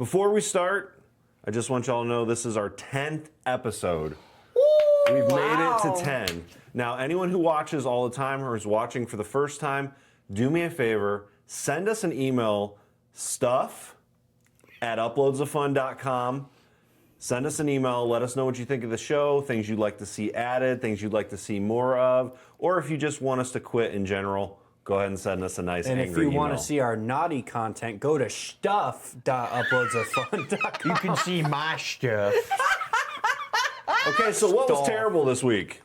Before we start, I just want y'all to know this is our 10th episode. We've made it to 10. Now, anyone who watches all the time or is watching for the first time, do me a favor, send us an email, stuff@uploadsofun.com. Send us an email, let us know what you think of the show, things you'd like to see added, things you'd like to see more of, or if you just want us to quit in general, go ahead and send us a nice and angry if you email. want to see our naughty content, go to stuff.uploadsofun.com. You can see my stuff. Okay, so what was terrible this week?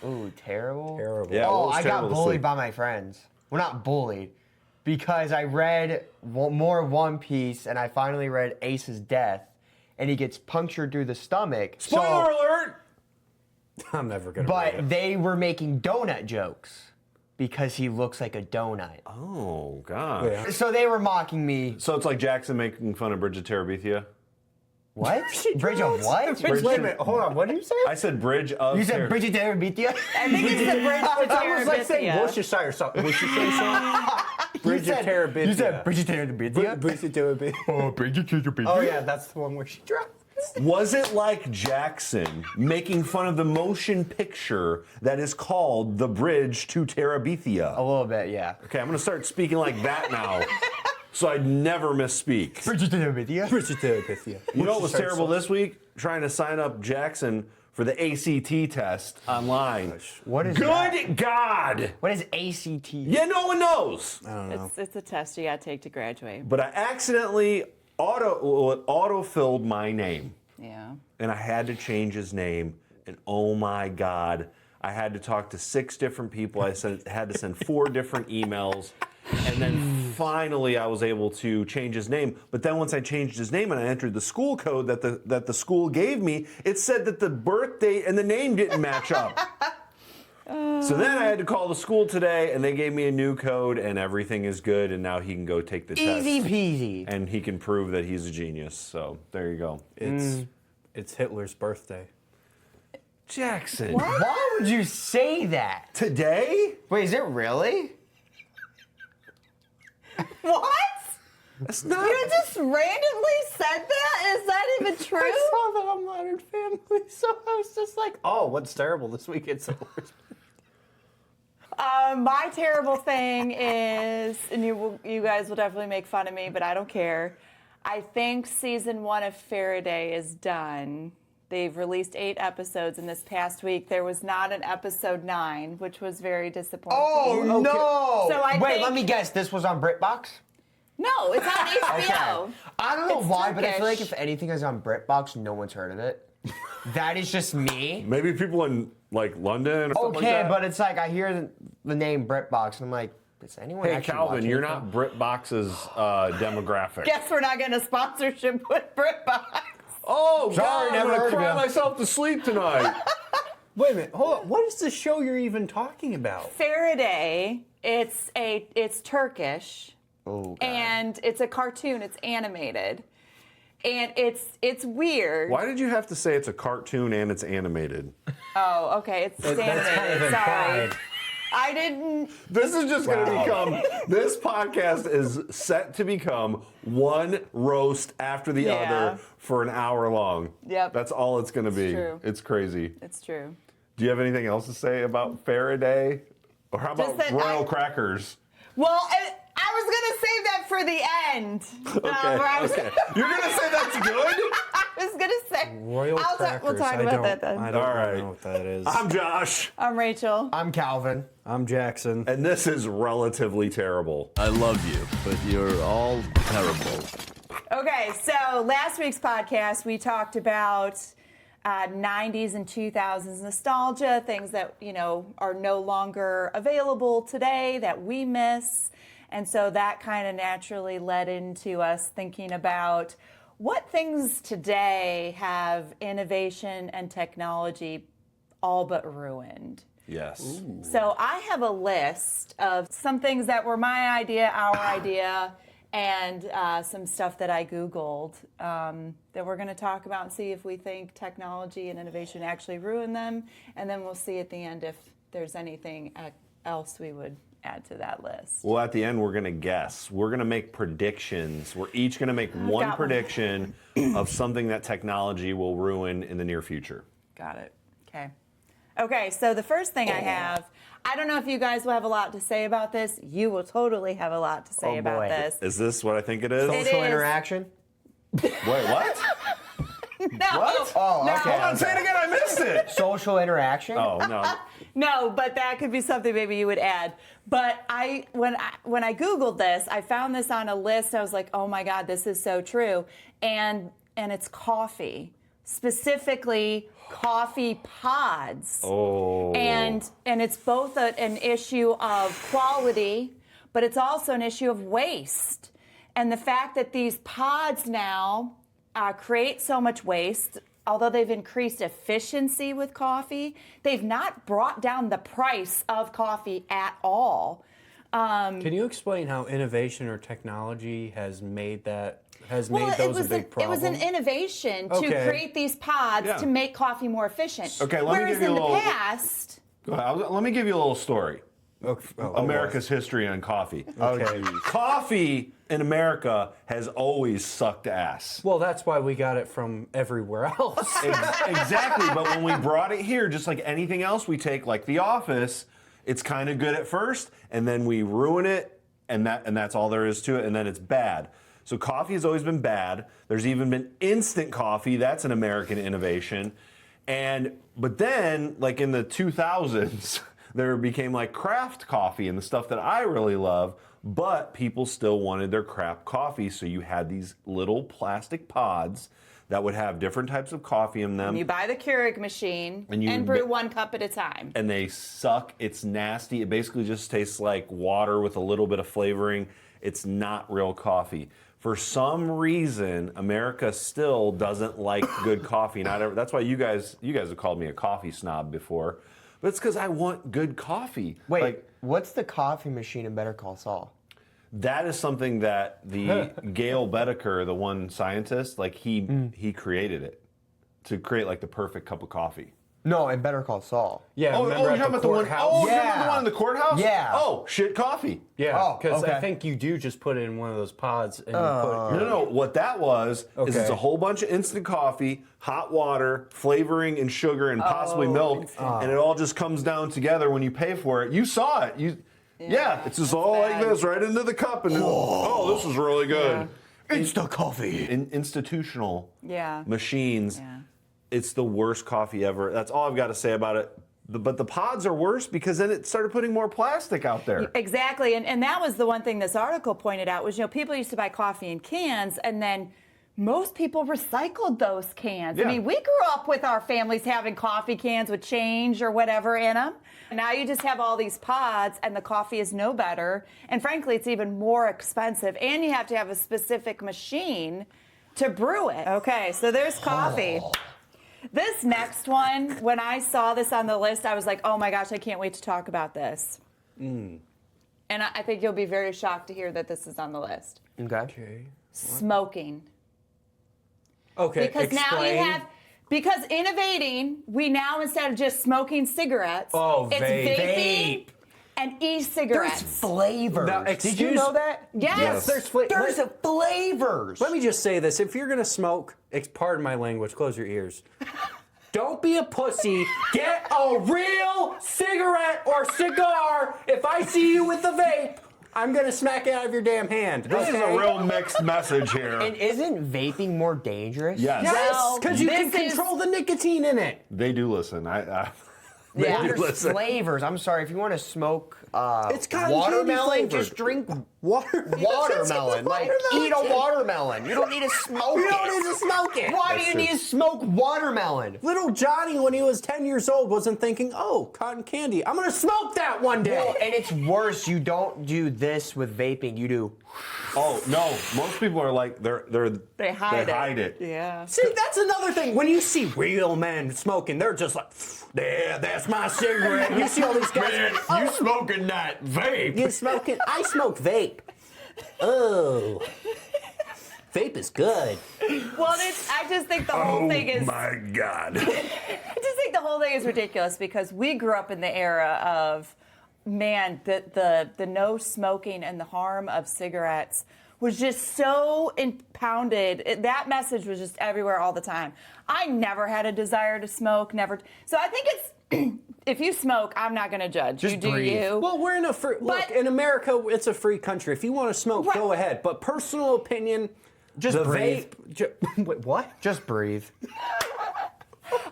Ooh, terrible? Terrible. Yeah, what was I terrible got this bullied week? by my friends. Well, not bullied. Because I read more One Piece, and I finally read Ace's death, and he gets punctured through the stomach. Spoiler alert! I'm never going to read But it. they were making donut jokes because he looks like a donut. Oh, gosh. Yeah. So they were mocking me. So it's like Jackson making fun of Bridge of Terabithia? What? Bridge of what? Wait a minute, hold on, what did you say? I said Bridge of You said Bridge of Terabithia? I think it's the bridge to I was like saying Terabithia. Worcestershire or something. Worcestershire song? Bridge of Terabithia. You said Bridge of Terabithia? Bridge of Terabithia. Oh, Bridge of Terabithia. Oh yeah, that's the one where she dropped. Was it like Jackson making fun of the motion picture that is called The Bridge to Terabithia? A little bit, yeah. Okay, I'm going to start speaking like that now, so I never misspeak. Bridge of Terabithia? Bridge of Terabithia. You know what was terrible this week? Trying to sign up Jackson for the ACT test online. What is Good that? God! What is ACT? Yeah, no one knows. I don't know. It's a test you gotta take to graduate. But I accidentally auto-filled my name. Yeah. And I had to change his name. And oh my God, I had to talk to 6 different people. I had to send 4 different emails. And then finally I was able to change his name. But then once I changed his name and I entered the school code that the school gave me, it said that the birth date and the name didn't match up. So then I had to call the school today and they gave me a new code and everything is good and now he can go take the test. Easy peasy. And he can prove that he's a genius. So there you go. It's Hitler's birthday. Jackson. Why would you say that? Today? Wait, is it really? What? That's not. You just randomly said that? Is that even true? I saw that on Modern Family, so I was just like, oh, what's terrible this week? It's Hitler's. My terrible thing is, and you guys will definitely make fun of me, but I don't care. I think season 1 of Faraday is done. They've released 8 episodes in this past week. There was not an episode 9, which was very disappointing. Oh, no! So I Wait, think- let me guess. This was on BritBox? No, it's on HBO. I don't know It's why, but I feel like Turkish. if anything is on BritBox, no one's heard of it. That is just me. Maybe people in like London or something like Okay, that. but it's like I hear the name BritBox, and I'm like, is anyone Hey, actually Calvin, watching you're it? not BritBox's demographic. Guess we're not getting a sponsorship with BritBox. Oh, Sorry, God, never I'm heard gonna of cry you. myself to sleep tonight. Wait a minute, hold on. What is the show you're even talking about? Faraday, it's Turkish. Oh, God. And it's a cartoon, it's animated. And it's weird. Why did you have to say it's a cartoon and it's animated? Oh, okay, it's That's animated. kind of Sorry. implied. I didn't. This is just going to become, this podcast is set to become one roast after the Yeah. other for an hour long. Yep. That's all it's going to be. true. It's crazy. It's true. Do you have anything else to say about Faraday? Or how about Just that Royal Crackers? Well, I was gonna save that for the end. Okay. You're going to say that's good? I was gonna say. Royal Crackers. We'll talk I about don't- that then. I don't All right. know what that is. I'm Josh. I'm Rachel. I'm Calvin. I'm Jackson. And this is relatively terrible. I love you, but you're all terrible. Okay, so last week's podcast we talked about 90s and 2000s nostalgia, things that are no longer available today that we miss. And so that kind of naturally led into us thinking about what things today have innovation and technology all but ruined. Yes. So I have a list of some things that were my idea, our idea, and some stuff that I Googled that we're going to talk about and see if we think technology and innovation actually ruin them. And then we'll see at the end if there's anything else we would add to that list. Well, at the end, we're going to guess. We're going to make predictions. We're each going to make one got one. prediction of something that technology will ruin in the near future. Got it. Okay. Okay, so the first thing I have, I don't know if you guys will have a lot to say about this. You will totally have a lot to say Oh, about boy. this. Is this what I think it is? It Social is. interaction? Wait, what? No. What? Oh, No. okay. Hold on, say it again. I missed it. Social interaction? Oh, no. No, but that could be something maybe you would add. But when I Googled this, I found this on a list. I was like, oh my God, this is so true. And it's coffee, specifically coffee pods. Oh. And it's both an issue of quality, but it's also an issue of waste. And the fact that these pods now create so much waste, although they've increased efficiency with coffee, they've not brought down the price of coffee at all. Can you explain how innovation or technology has made those a big problem? It was an innovation to Okay. create these pods Yeah. to make coffee more efficient. Okay, let me Whereas give you in a the little- past, Go ahead. Let me give you a little story. Okay. America's history on coffee. Okay. Coffee in America has always sucked ass. Well, that's why we got it from everywhere else. Exactly, but when we brought it here, just like anything else we take, like The Office, it's kind of good at first, and then we ruin it, and that's all there is to it, and then it's bad. So coffee has always been bad. There's even been instant coffee. That's an American innovation. But then, like in the 2000s, there became like craft coffee and the stuff that I really love, but people still wanted their craft coffee, so you had these little plastic pods that would have different types of coffee in them. you buy the Keurig machine And you and would brew one cup at a time. And they suck. It's nasty. It basically just tastes like water with a little bit of flavoring. It's not real coffee. For some reason, America still doesn't like good coffee. That's why you guys have called me a coffee snob before. But it's because I want good coffee. Wait, Like, what's the coffee machine in Better Call Saul? that is something that the Gail Bedecker, the one scientist, like he created it to create like the perfect cup of coffee. No, in Better Call Saul. Yeah, Oh, remember you're at talking the about the one. courthouse? Oh, you're talking about Yeah. the one in the courthouse. Yeah. Oh, shit, coffee. Yeah, Oh, because okay. I think you do just put it in one of those pods and you put No. What that was is Okay. it's a whole bunch of instant coffee, hot water, flavoring, and sugar, and possibly milk, and it all just comes down together when you pay for it. You saw it. Yeah, it's just all like bad. this, right into the cup, and this is really good. Instant coffee. In institutional Yeah. machines, Yeah. it's the worst coffee ever. That's all I've got to say about it. But the pods are worse because then it started putting more plastic out there. Exactly, and that was the one thing this article pointed out was, people used to buy coffee in cans, and then most people recycled those cans. Yeah. I mean, we grew up with our families having coffee cans with change or whatever in them. Now you just have all these pods, and the coffee is no better. And frankly, it's even more expensive, and you have to have a specific machine to brew it. Okay, so there's coffee. This next one, when I saw this on the list, I was like, oh my gosh, I can't wait to talk about this. And I think you'll be very shocked to hear that this is on the list. Okay. Smoking. Okay, Because now you have, because innovating, we now, instead of just smoking cigarettes, it's vaping and There's e-cigarettes. flavors. Now, Did you excuse- know that? Yes. there's There's flavors. Let me just say this: if you're gonna smoke, pardon my language, close your ears. Don't be a pussy. Get a real cigarette or cigar. If I see you with a vape, I'm gonna smack it out of your damn hand. This is a real mixed message here. And isn't vaping more dangerous? Yes. Yes, Well, because you can this is- control the nicotine in it. They do listen. They Yeah, do there's listen. flavors. I'm sorry, if you want to smoke It's cotton watermelon, candy just drink watermelon. Like, eat a watermelon. You don't need to smoke You it. don't need to smoke it. Why do you need to smoke watermelon? Little Johnny, when he was 10 years old, wasn't thinking, "Oh, cotton candy. I'm gonna smoke that one day." Well, and it's worse. You don't do this with vaping. You do. Oh no! Most people are like They hide it. Yeah. See, that's another thing. When you see real men smoking, they're just like, "Yeah, that's my cigarette." You see all these guys. You smoking that vape? You smoking? I smoke vape. Oh, vape is good. Well, I just think the whole thing is. My God! I just think the whole thing is ridiculous because we grew up in the era of man, the no smoking and the harm of cigarettes was just so impounded. That message was just everywhere all the time. I never had a desire to smoke, never. So I think it's, if you smoke, I'm not going to judge. Just you do breathe. you. Well, we're in a free, look, But- in America, it's a free country. If you want to smoke, Right. go ahead. But personal opinion, Just the breathe. vape. Wait, what? Just breathe.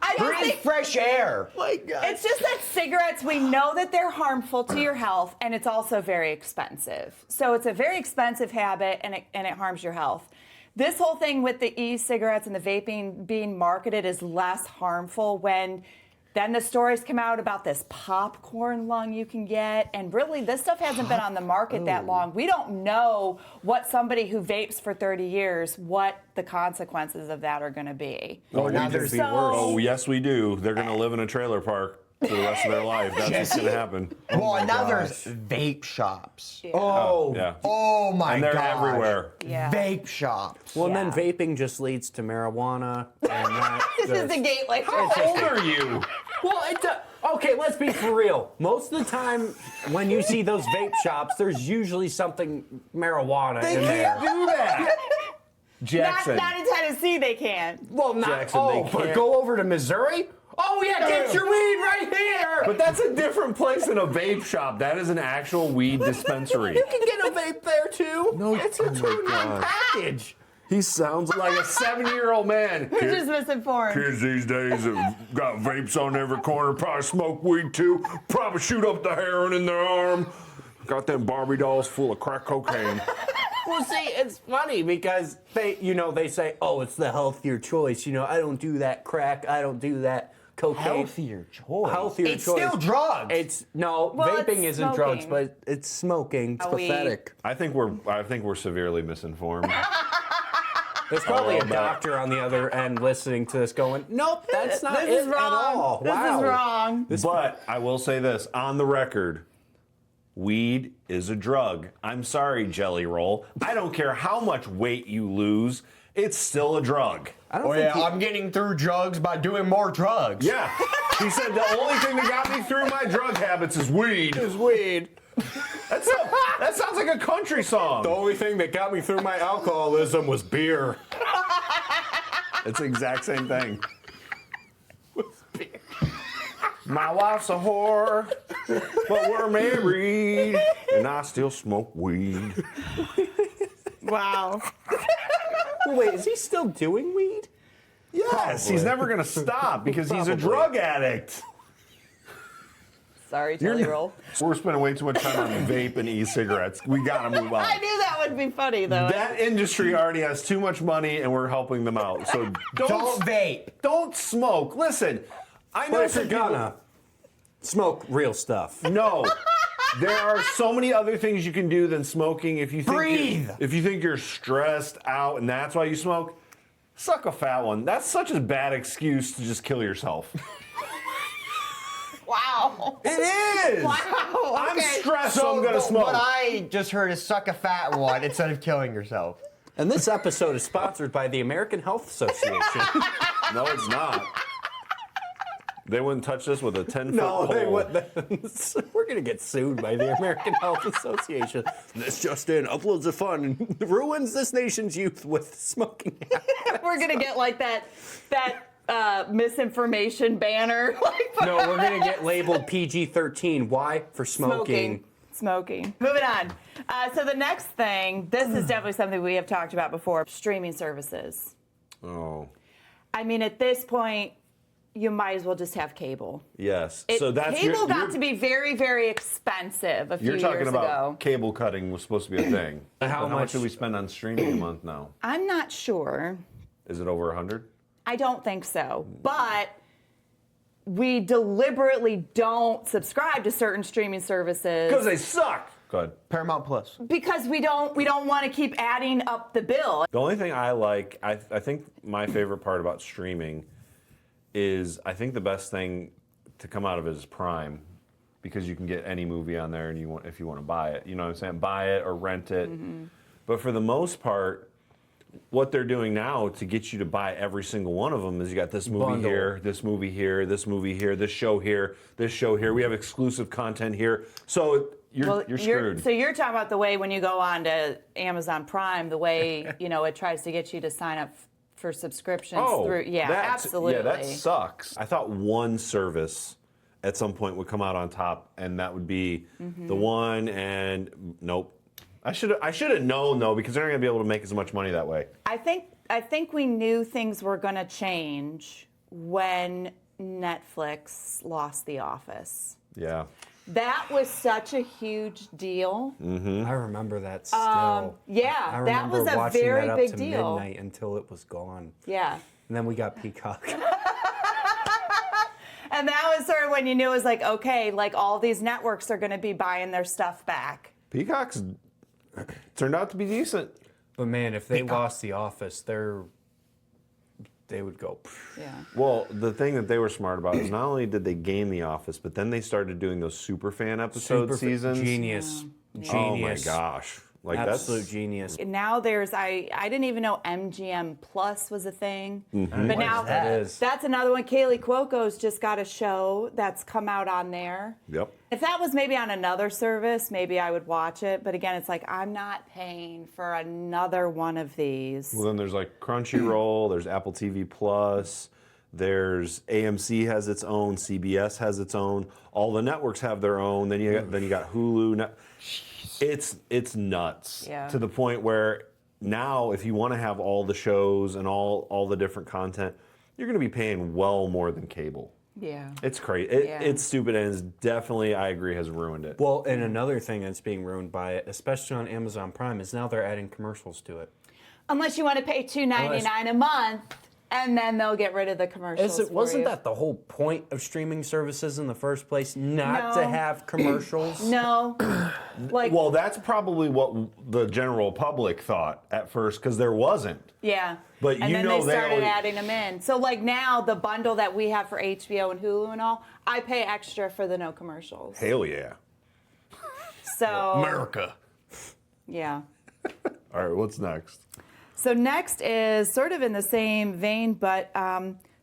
I just Breathe think fresh air. it's just that cigarettes, we know that they're harmful to your health, and it's also very expensive. So it's a very expensive habit, and it harms your health. This whole thing with the e-cigarettes and the vaping being marketed is less harmful when then the stories come out about this popcorn lung you can get, and really this stuff hasn't been on the market that long. We don't know what somebody who vapes for 30 years, what the consequences of that are going to be. Well, now could there's be So- worse. Oh, yes, we do. They're going to live in a trailer park for the rest of their life. That's what's going to happen. well, and now gosh. there's vape shops. Oh, Yeah. Oh my And they're gosh. everywhere. Yeah. Vape shops. Well, and then Yeah. vaping just leads to marijuana, and that. This is the gateway. How old are you? Well, okay, let's be for real. Most of the time, when you see those vape shops, there's usually something marijuana They in can't there. do that. Not, Jackson. not in Tennessee, they can't. Well, not. Jackson, oh, they but can't. go over to Missouri. Oh yeah, get your weed right here. But that's a different place than a vape shop. That is an actual weed dispensary. you can get a vape there too. No, it's a oh my 2-in-1 God. package. He sounds like a 7-year-old man. We're just misinformed. Kids these days have got vapes on every corner, probably smoke weed too, probably shoot up the heroin in their arm. Got them Barbie dolls full of crack cocaine. Well, see, it's funny because they say, oh, it's the healthier choice. I don't do that crack. I don't do that cocaine. Healthier choice. Healthier It's choice. still drugs. It's no Well, vaping it's isn't drugs, smoking. but it's smoking. It's A weed. pathetic. I think we're severely misinformed. There's probably a love that. doctor on the other end listening to this going, nope, that's not This it is wrong. at all. This Wow. is wrong. But I will say this on the record. Weed is a drug. I'm sorry, Jelly Roll. I don't care how much weight you lose, it's still a drug. Oh yeah, I'm getting through drugs by doing more drugs. Yeah. He said the only thing that got me through my drug habits is weed. It's weed. That sounds like a country song. The only thing that got me through my alcoholism was beer. It's the exact same thing. My wife's a whore, but we're married, and I still smoke weed. Wow. Well, wait, is he still doing weed? Yes, he's never gonna stop because he's a drug addict. Sorry, Jelly Roll. We're spending way too much time on vape and e-cigarettes. We gotta move on. I knew that would be funny, though. That industry already has too much money, and we're helping them out. So Don't vape. Don't smoke. Listen, I know But if some you're people- gonna smoke real stuff. No. There are so many other things you can do than smoking. If you think Breathe. if you think you're stressed out and that's why you smoke, suck a fat one. That's such a bad excuse to just kill yourself. Wow. It is. Wow. I'm Okay. stressed, so I'm gonna smoke. What I just heard is suck a fat one instead of killing yourself. And this episode is sponsored by the American Health Association. No, it's not. They wouldn't touch this with a 10-foot No, pole. they wouldn't. We're gonna get sued by the American Health Association. This just in: uploads of fun ruins this nation's youth with smoking. We're going to get like that misinformation banner. No, we're gonna get labeled PG-13. Why? For smoking. Smoking. Moving on. So the next thing, this is definitely something we have talked about before, streaming services. Oh, I mean, at this point, you might as well just have cable. yes. So that's cable got you're, to be very, very expensive a few you're talking years about ago. cable cutting was supposed to be a thing. How But much much- do we spend on streaming a month now? I'm not sure. Is it over 100? I don't think so. But we deliberately don't subscribe to certain streaming services Because they suck. Good. Paramount Plus. because we don't want to keep adding up the bill. The only thing I like, I think my favorite part about streaming is I think the best thing to come out of it is Prime, because you can get any movie on there, and if you want to buy it, you know what I'm saying, buy it or rent it. But for the most part, what they're doing now to get you to buy every single one of them is you got this movie Bundle. here, this movie here, this movie here, this show here, this show here. We have exclusive content here. So you're screwed. So you're talking about the way when you go on to Amazon Prime, the way it tries to get you to sign up for subscriptions through. Yeah, absolutely. Yeah, that sucks. I thought one service at some point would come out on top, and that would be the one. And nope. I should have known though, because they're not gonna be able to make as much money that way. I think we knew things were going to change when Netflix lost The Office. Yeah. That was such a huge deal. I remember that still. Yeah, I that remember was a watching very that up big to deal. midnight until it was gone. Yeah. And then we got Peacock. And that was sort of when you knew it was like, okay, like all these networks are going to be buying their stuff back. Peacock's turned out to be decent. But man, if they lost The Office, they would go. Yeah. Well, the thing that they were smart about is not only did they gain The Office, but then they started doing those super fan episode seasons. Genius. Oh Genius. my gosh. Like Absolute that's genius. Now there's I didn't even know MGM Plus was a thing, but now that is. that's another one. Kaylee Cuoco's just got a show that's come out on there. Yep. If that was maybe on another service, maybe I would watch it. But again, it's like I'm not paying for another one of these. Well, then there's like Crunchyroll, there's Apple TV Plus, there's AMC has its own, CBS has its own, all the networks have their own. Then you got Hulu. It's nuts to the point where now if you want to have all the shows and all the different content, you're going to be paying well more than cable. Yeah. It's crazy. It's stupid, and it's definitely, I agree, has ruined it. Well, and another thing that's being ruined by it, especially on Amazon Prime, is now they're adding commercials to it. Unless you want to pay $2.99 a month, and then they'll get rid of the commercials. Wasn't that the whole point of streaming services in the first place? Not to have commercials? No. Well, that's probably what the general public thought at first, because there wasn't. Yeah. But and you then know they they started always- adding them in. So like now the bundle that we have for HBO and Hulu and all, I pay extra for the no commercials. Hell yeah. So America. yeah. All right, what's next? So next is sort of in the same vein, but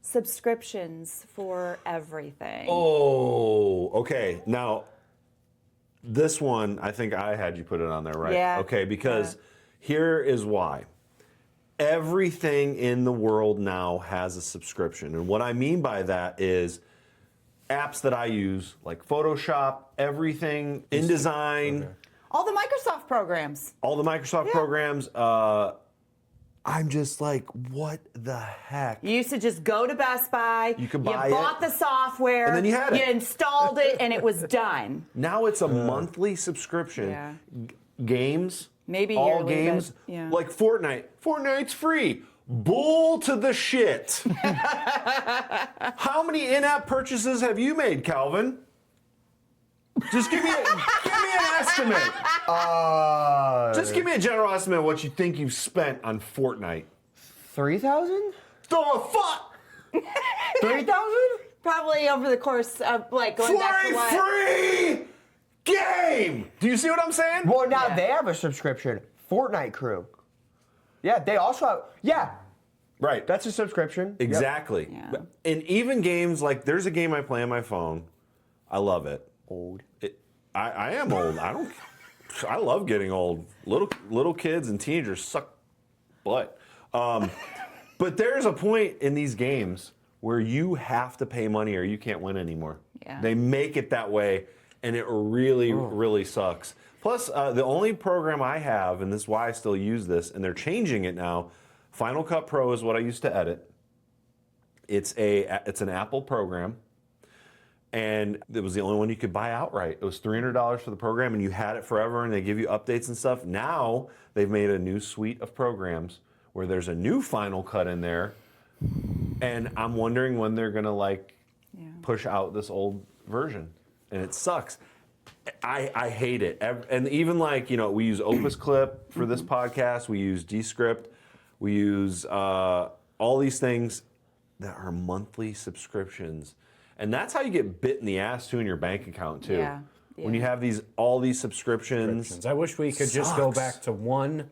subscriptions for everything. Oh, okay. Now, this one, I think I had you put it on there, right? Yeah. Okay, because here is why. Everything in the world now has a subscription. And what I mean by that is apps that I use, like Photoshop, everything, InDesign, All the Microsoft programs. all the Microsoft programs. I'm just like, what the heck? You used to just go to Best Buy. You could buy You bought it, the software. and then you had it. You installed it, and it was done. Now it's a monthly subscription. Yeah. Games, Maybe all yearly, games, but, yeah. like Fortnite. Fortnite's free. Bull to the shit. How many in-app purchases have you made, Calvin? Just give me an estimate. Just give me a general estimate of what you think you've spent on Fortnite. 3,000? The fuck? 3,000? Probably over the course of like going For back to a what? free game! Do you see what I'm saying? Well, now Yeah. they have a subscription. Fortnite Crew. Yeah, they also have. Yeah, Right. that's a subscription. Yep. Exactly. Yeah. And even games like there's a game I play on my phone. I love it. Old. I am old. I love getting old. Little kids and teenagers suck butt. But there's a point in these games where you have to pay money or you can't win anymore. Yeah. They make it that way, and it really, really sucks. Plus, the only program I have, and this is why I still use this, and they're changing it now. Final Cut Pro is what I used to edit. It's an Apple program. And it was the only one you could buy outright. It was $300 for the program, and you had it forever, and they give you updates and stuff. Now they've made a new suite of programs where there's a new Final Cut in there, and I'm wondering when they're gonna push out this old version, and it sucks. I hate it, and even we use Opus Clip for this podcast. We use Descript. We use all these things that are monthly subscriptions. And that's how you get bit in the ass too in your bank account too. Yeah, When yeah. you have all these subscriptions. I wish we could just go Sucks. back to one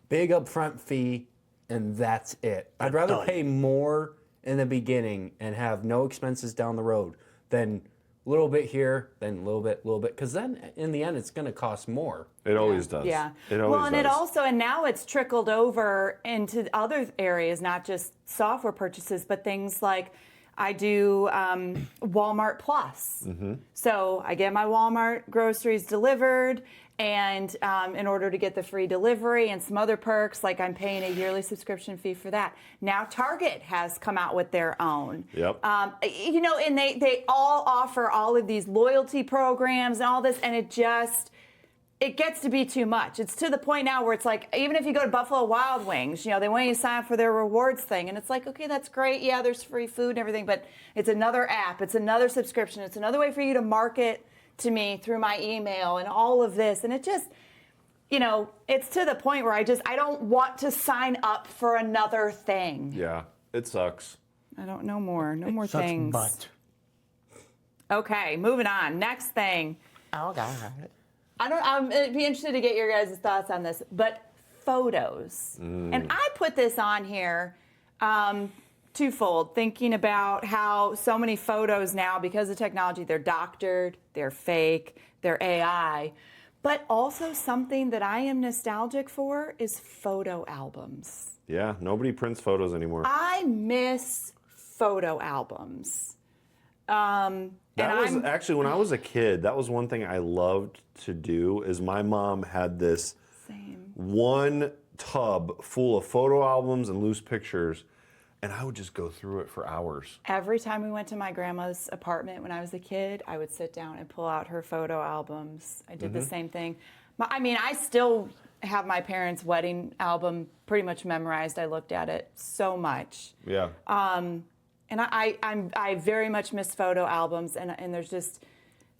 big upfront fee and that's it. I'd rather pay more in the beginning and have no expenses down the road than a little bit here, then a little bit, because then in the end it's going to cost more. It always does. Yeah. It always well, and does. it also, and now it's trickled over into other areas, not just software purchases, but things like I do Walmart Plus. So I get my Walmart groceries delivered, and in order to get the free delivery and some other perks, like I'm paying a yearly subscription fee for that. Now Target has come out with their own. Yep. You know, and they all offer all of these loyalty programs and all this, and it gets to be too much. It's to the point now where it's like, even if you go to Buffalo Wild Wings, you know, they want you to sign up for their rewards thing. And it's like, okay, that's great. Yeah, there's free food and everything, but it's another app. It's another subscription. It's another way for you to market to me through my email and all of this. And it just, you know, it's to the point where I don't want to sign up for another thing. Yeah, it sucks. I don't know more. No more things. But. Okay, moving on. Next thing. Oh, God. I'm be interested to get your guys' thoughts on this, but photos. And I put this on here twofold, thinking about how so many photos now, because of technology, they're doctored, they're fake, they're AI. But also something that I am nostalgic for is photo albums. Yeah, nobody prints photos anymore. I miss photo albums. That was actually, when I was a kid, that was one thing I loved to do, is my mom had this one tub full of photo albums and loose pictures, and I would just go through it for hours. Every time we went to my grandma's apartment when I was a kid, I would sit down and pull out her photo albums. I did the same thing. I mean, I still have my parents' wedding album pretty much memorized. I looked at it so much. Yeah. And I very much miss photo albums, and there's just,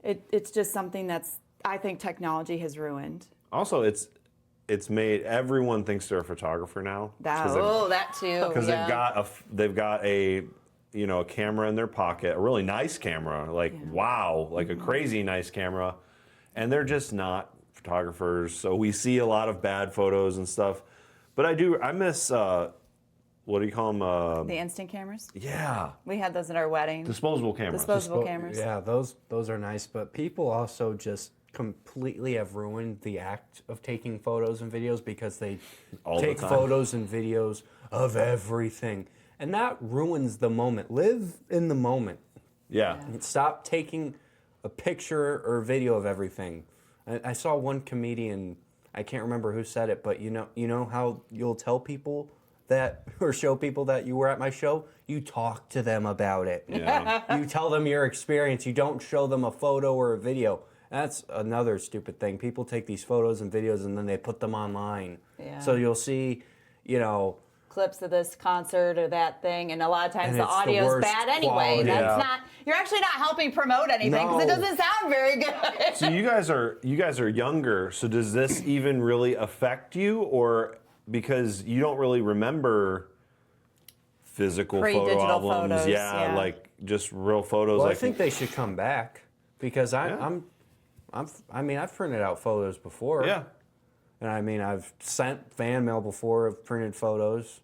it's just something that's, I think technology has ruined. Also, it's made, everyone thinks they're a photographer now. That too. Because Yeah. they've got a camera in their pocket, a really nice camera, like wow, like a crazy nice camera, and they're just not photographers. So we see a lot of bad photos and stuff. But I miss what do you call them? The instant cameras. Yeah, We had those at our wedding. disposable cameras. Disposable cameras. Yeah, those are nice, but people also just completely have ruined the act of taking photos and videos because they All the take time. photos and videos of everything. And that ruins the moment. Live in the moment. Yeah. And stop taking a picture or video of everything. I saw one comedian, I can't remember who said it, but you know how you'll tell people that, or show people that you were at my show? You talk to them about it. Yeah. You tell them your experience. You don't show them a photo or a video. That's another stupid thing. People take these photos and videos and then they put them online. Yeah. So you'll see, Clips of this concert or that thing, and a lot of times And the it's the audio's worst bad anyway. quality. That's Yeah. not. You're actually not helping promote anything because it No. doesn't sound very good. So you guys are younger. So does this even really affect you, or because you don't really remember physical photo Pre-digital albums? photos, yeah. Like just real photos. Well, I like, think they should come back because I've printed out photos before. Yeah. And I mean, I've sent fan mail before of printed photos.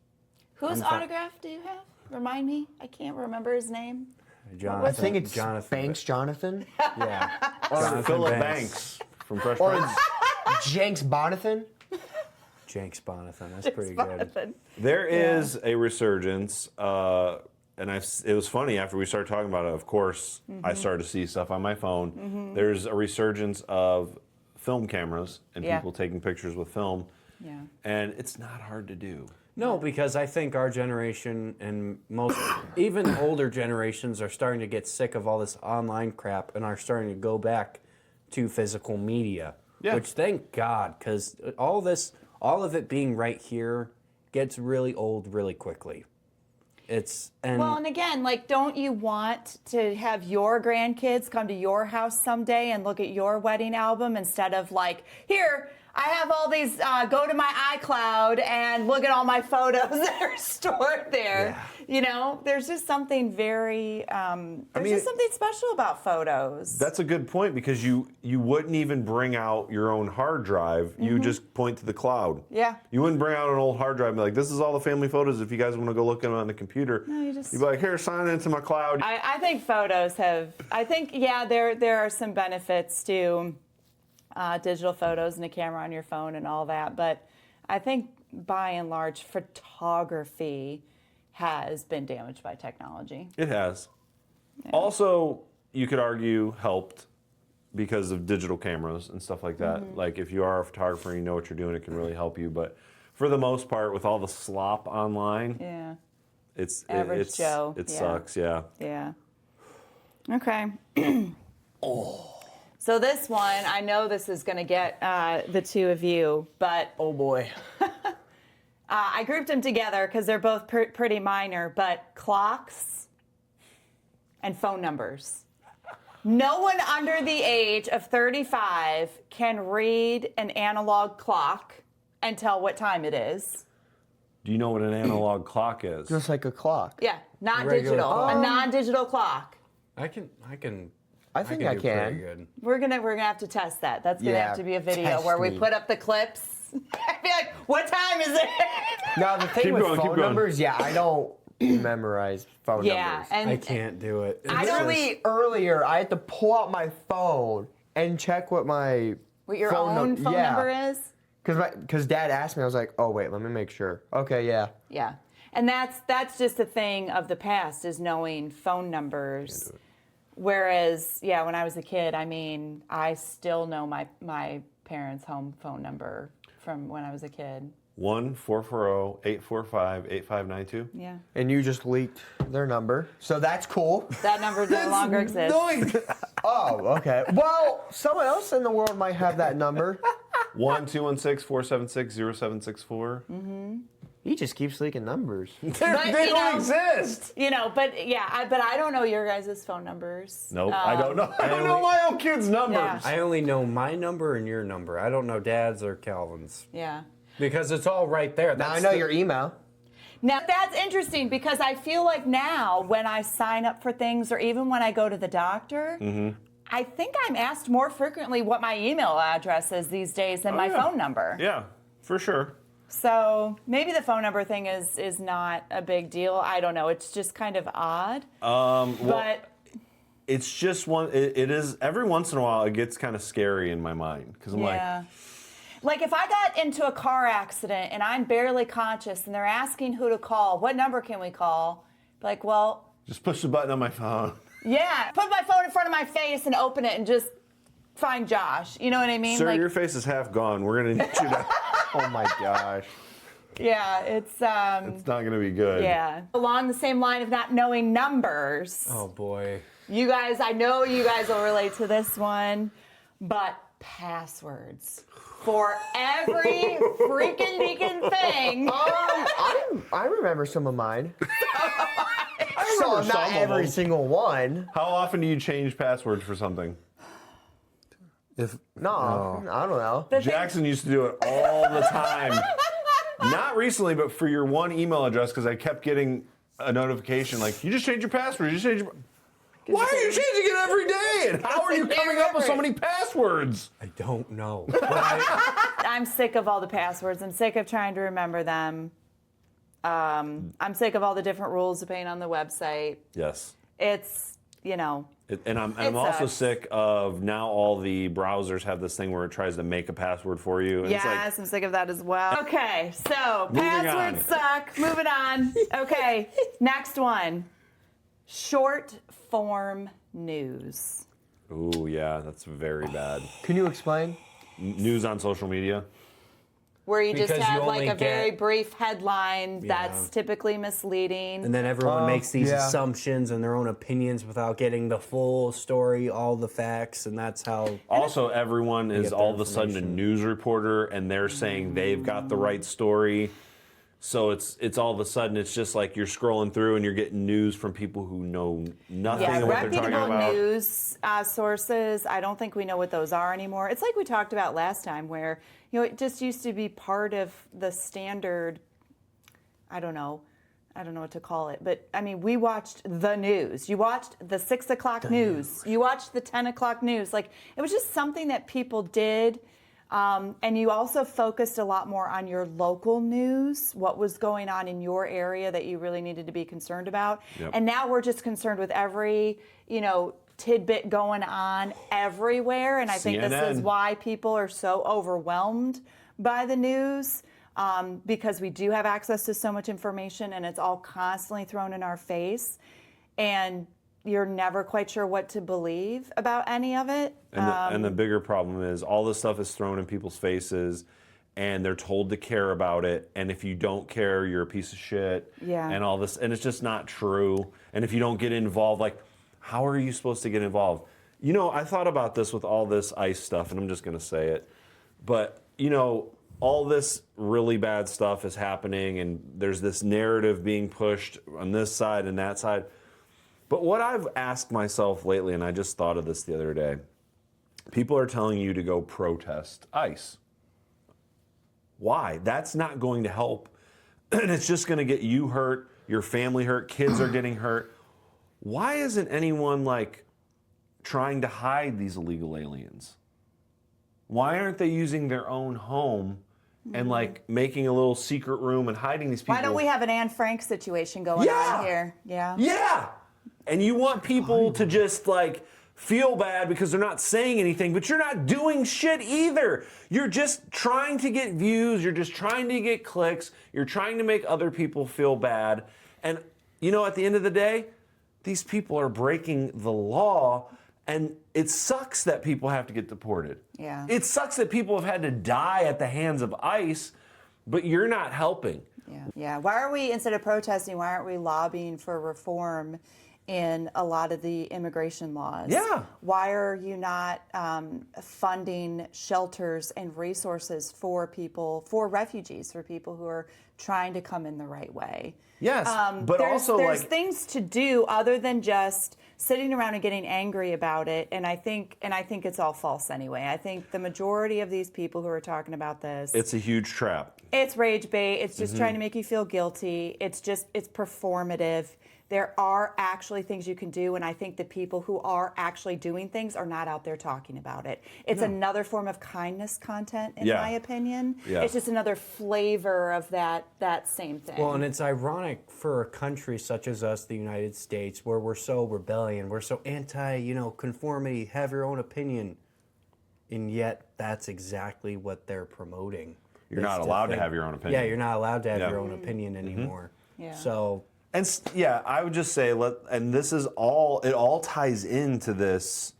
Whose autograph do you have? Remind me. I can't remember his name. Jonathan, I think it's Jonathan. Banks Jonathan. Yeah. Or Jonathan Philip Banks from Fresh Or Prince. Jenks Bonathan. Jenks Bonathan. That's pretty good. Jonathan. There is a resurgence, and it was funny after we started talking about it. Of course, I started to see stuff on my phone. There's a resurgence of film cameras and Yeah. people taking pictures with film, Yeah. and it's not hard to do. No, because I think our generation and most, even older generations are starting to get sick of all this online crap and are starting to go back to physical media. Yeah. Which, thank God, because all of it being right here gets really old really quickly. Well, and again, like, don't you want to have your grandkids come to your house someday and look at your wedding album instead of like, here, I have all these, go to my iCloud and look at all my photos that are stored there. You know, there's just something very, just something special about photos. That's a good point because you wouldn't even bring out your own hard drive. You just point to the cloud. Yeah. You wouldn't bring out an old hard drive and be like, this is all the family photos if you guys want to go look at them on the computer. No, you just... You'd be like, here, sign into my cloud. I think photos have, there are some benefits to digital photos and a camera on your phone and all that, but I think by and large, photography has been damaged by technology. It has. Yeah. Also, you could argue helped because of digital cameras and stuff like that. Like if you are a photographer and you know what you're doing, it can really help you. But for the most part, with all the slop online, it's Average Joe. It sucks. Yeah. Yeah. Okay. So this one, I know this is going to get the two of you, but Oh boy. I grouped them together because they're both pretty minor, but clocks and phone numbers. No one under the age of 35 can read an analog clock and tell what time it is. Do you know what an analog clock is? Just like a clock. Yeah, not Regular digital. clock. A non-digital clock. I think I do can. pretty good. We're gonna have to test that. That's gonna have to be a video test where we me. put up the clips. I'd be like, what time is it? Now the thing Keep with going, keep phone going. numbers, I don't memorize phone Yeah, numbers. and I can't do it. I don't Literally earlier, I had to pull out my phone and check what my what your phone own phone number is. Because Dad asked me, I was like, oh wait, let me make sure. Okay, yeah. Yeah, and that's just a thing of the past is knowing phone numbers. Whereas, when I was a kid, I mean, I still know my parents' home phone number from when I was a kid. 1-440-845-8592. Yeah. And you just leaked their number, so that's cool. That number no longer exists. Oh, okay. Well, someone else in the world might have that number. 1-216-476-0764. He just keeps leaking numbers. But, They don't exist. But I don't know your guys' phone numbers. Nope, I don't know. I don't know my own kids' numbers. Yeah. I only know my number and your number. I don't know Dad's or Calvin's. Yeah. Because it's all right there. Now I know your email. Now that's interesting because I feel like now when I sign up for things or even when I go to the doctor, I think I'm asked more frequently what my email address is these days than my phone number. Yeah, for sure. So maybe the phone number thing is not a big deal. I don't know. It's just kind of odd. But it's just it is every once in a while it gets kind of scary in my mind because I'm like if I got into a car accident and I'm barely conscious and they're asking who to call, what number can we call? Like, well, just push the button on my phone. yeah, put my phone in front of my face and open it and just find Josh. You know what I mean? Sir, like, your face is half gone. We're gonna need you to. Oh my gosh. yeah, it's It's not gonna be good. yeah. Along the same line of not knowing numbers. Oh boy. You guys, I know you guys will relate to this one, but passwords for every freaking deacon thing. I remember some of mine. I So remember not some of every them. single one. How often do you change passwords for something? No, I don't know. Jackson used to do it all the time. Not recently, but for your one email address, because I kept getting a notification like, you just changed your password. You just changed your... Why are you changing it every day? And how are you coming up with so many passwords? I don't know. I'm sick of all the passwords. I'm sick of trying to remember them. I'm sick of all the different rules depending on the website. Yes. It's, And I'm It also sucks. sick of now all the browsers have this thing where it tries to make a password for you. And yes, it's like, I'm sick of that as well. Okay, so Moving passwords on. suck. Moving on. Okay, next one. Short form news. ooh, yeah, that's very bad. Can you explain? News on social media. Where you just Because you have like only a very get- brief headline that's typically misleading. And then everyone makes these yeah. assumptions and their own opinions without getting the full story, all the facts, and that's how. Also, everyone is get their all of a sudden a information. news reporter and they're saying they've got the right story So it's all of a sudden it's just like you're scrolling through and you're getting news from people who know nothing Yeah, of what they're talking reputable about. news sources, I don't think we know what those are anymore. It's like we talked about last time where, it just used to be part of the standard, I don't know what to call it, but I mean, we watched the news. You watched the 6 o'clock news. You watched the 10 o'clock news. Like, it was just something that people did. And you also focused a lot more on your local news, what was going on in your area that you really needed to be concerned about. Yep. And now we're just concerned with every, tidbit going on everywhere. And I think this is CNN. why people are so overwhelmed by the news, because we do have access to so much information and it's all constantly thrown in our face. And you're never quite sure what to believe about any of it. And the bigger problem is all this stuff is thrown in people's faces and they're told to care about it. And if you don't care, you're a piece of shit. Yeah. And all this, and it's just not true. And if you don't get involved, like, how are you supposed to get involved? I thought about this with all this ICE stuff, and I'm just going to say it. But, all this really bad stuff is happening, and there's this narrative being pushed on this side and that side. But what I've asked myself lately, and I just thought of this the other day, people are telling you to go protest ICE. Why? That's not going to help. And it's just going to get you hurt, your family hurt, kids are getting hurt. Why isn't anyone trying to hide these illegal aliens? Why aren't they using their own home and making a little secret room and hiding these people? Why don't we have an Anne Frank situation going on here? Yeah. Yeah. And you want people to just feel bad because they're not saying anything, but you're not doing shit either. You're just trying to get views. You're just trying to get clicks. You're trying to make other people feel bad. And, at the end of the day, these people are breaking the law, and it sucks that people have to get deported. Yeah. It sucks that people have had to die at the hands of ICE, but you're not helping. Yeah. Yeah. Why are we, instead of protesting, why aren't we lobbying for reform in a lot of the immigration laws? Yeah. Why are you not funding shelters and resources for people, for refugees, for people who are trying to come in the right way? Yes, but there's things to do other than just sitting around and getting angry about it. And I think it's all false anyway. I think the majority of these people who are talking about this, it's a huge trap. it's rage bait. It's just trying to make you feel guilty. It's performative. There are actually things you can do, and I think the people who are actually doing things are not out there talking about it. It's another form of kindness content, in my opinion. Yeah. It's just another flavor of that same thing. Well, and it's ironic for a country such as us, the United States, where we're so rebellion, we're so anti, conformity, have your own opinion, and yet that's exactly what they're promoting. You're not allowed to have your own opinion. Yeah, you're not allowed to have your own opinion anymore. Yeah. So. And I would just say, and this is all, it all ties into this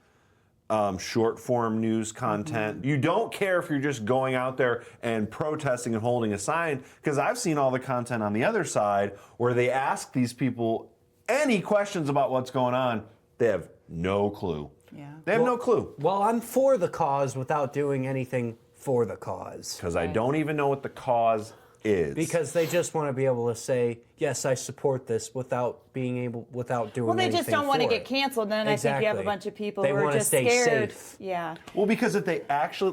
short form news content. You don't care if you're just going out there and protesting and holding a sign, because I've seen all the content on the other side where they ask these people any questions about what's going on. They have no clue. Yeah. They have no clue. Well, I'm for the cause without doing anything for the cause. Because I don't even know what the cause is. Because they just want to be able to say, yes, I support this without doing anything. Well, they just don't want to get canceled. Then I think you have a bunch of people who are just scared. Safe. Yeah. Well, because if they actually,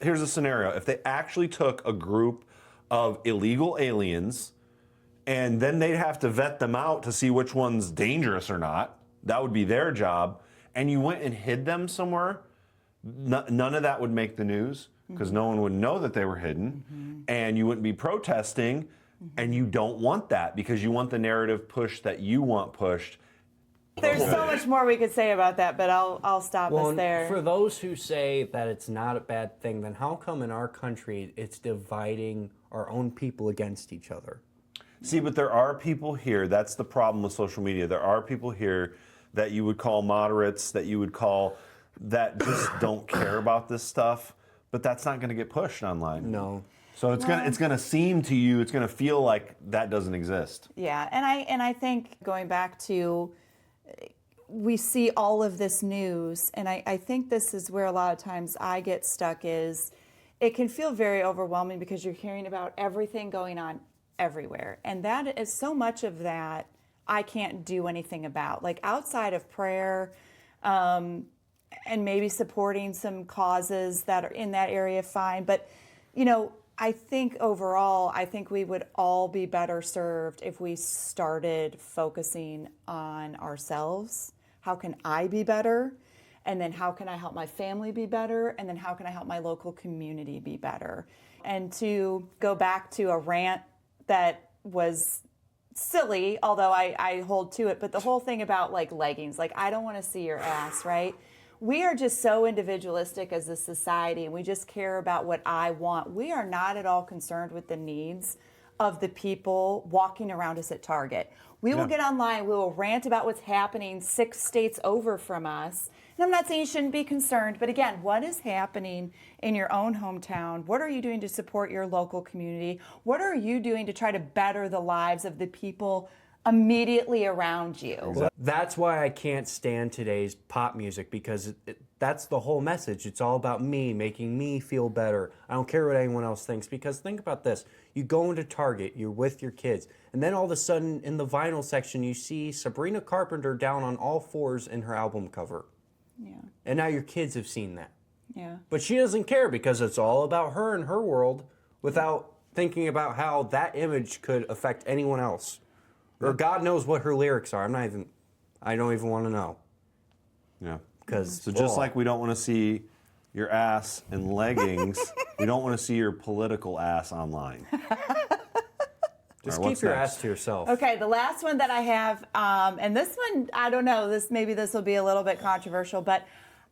here's a scenario. If they actually took a group of illegal aliens and then they'd have to vet them out to see which one's dangerous or not, that would be their job, and you went and hid them somewhere, none of that would make the news, because no one would know that they were hidden, and you wouldn't be protesting, and you don't want that, because you want the narrative pushed that you want pushed. There's so much more we could say about that, but I'll stop us there. For those who say that it's not a bad thing, then how come in our country it's dividing our own people against each other? See, but there are people here, that's the problem with social media, there are people here that you would call moderates, that you would call, that just don't care about this stuff, but that's not going to get pushed online. No. So it's gonna seem to you, it's gonna feel like that doesn't exist. Yeah, and I think going back to, we see all of this news, and I think this is where a lot of times I get stuck is, it can feel very overwhelming because you're hearing about everything going on everywhere. And that is so much of that I can't do anything about. Like outside of prayer, and maybe supporting some causes that are in that area, fine. But, you know, I think overall, I think we would all be better served if we started focusing on ourselves. How can I be better? And then how can I help my family be better? And then how can I help my local community be better? And to go back to a rant that was silly, although I hold to it, but the whole thing about like leggings, like I don't want to see your ass, right? We are just so individualistic as a society, and we just care about what I want. We are not at all concerned with the needs of the people walking around us at Target. We will get online, we will rant about what's happening 6 states over from us. And I'm not saying you shouldn't be concerned, but again, what is happening in your own hometown? What are you doing to support your local community? What are you doing to try to better the lives of the people immediately around you? Well, that's why I can't stand today's pop music, because that's the whole message. It's all about me, making me feel better. I don't care what anyone else thinks, because think about this. You go into Target, you're with your kids, and then all of a sudden in the vinyl section you see Sabrina Carpenter down on all fours in her album cover. Yeah. And now your kids have seen that. Yeah. But she doesn't care, because it's all about her and her world without thinking about how that image could affect anyone else. Or God knows what her lyrics are. I don't even want to know. Yeah. Because So just like we don't want to see your ass in leggings, we don't want to see your political ass online. just All right, keep your next? ass to yourself. Okay, the last one that I have, and this one, I don't know, maybe this will be a little bit controversial, but